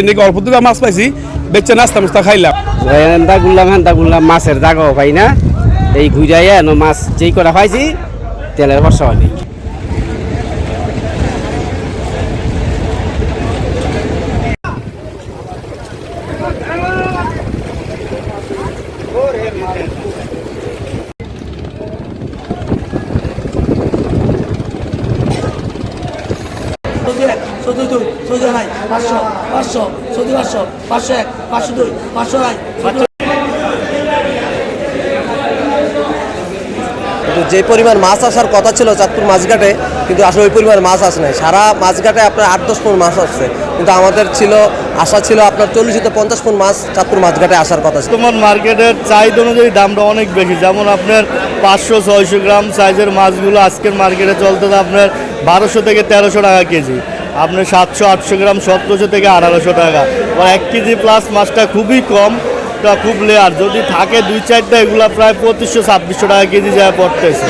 নাকি অল্প দুটো মাছ পাইছি, বেচে নাস্তা মুস্তা খাইলাম। হেন্দা গুললাম মাছের জায়গাও পাই না, এই ঘুরাইয়া মাছ যেই করা পাইছি তেলের বর্ষা হয়নি। যে পরিমাণ মাছ আসার কথা ছিল চাঁদপুর মাছঘাটে, কিন্তু আসলে ওই পরিমাণ মাছ আসে নাই। সারা মাছঘাটে আপনার 8-10 পন মাছ আসছে, কিন্তু আমাদের আশা ছিল আপনার 40 থেকে 50 পন মাছ চাঁদপুর মাছঘাটে আসার কথা ছিল। তোমার মার্কেটের চাহিদা অনুযায়ী দামটা অনেক বেশি। যেমন আপনার 500-600 গ্রাম সাইজের মাছগুলো আজকের মার্কেটে চলতেছে আপনার 1200 থেকে 1300 টাকা কেজি। আপনার 700-800 গ্রাম 1700 থেকে 1800 টাকা। 1 কেজি প্লাস মাছটা খুবই কম, খুব লেয়ার। যদি থাকে 2-4টা এগুলো প্রায় 2500-2600 টাকা কেজি যায় পড়তেছে।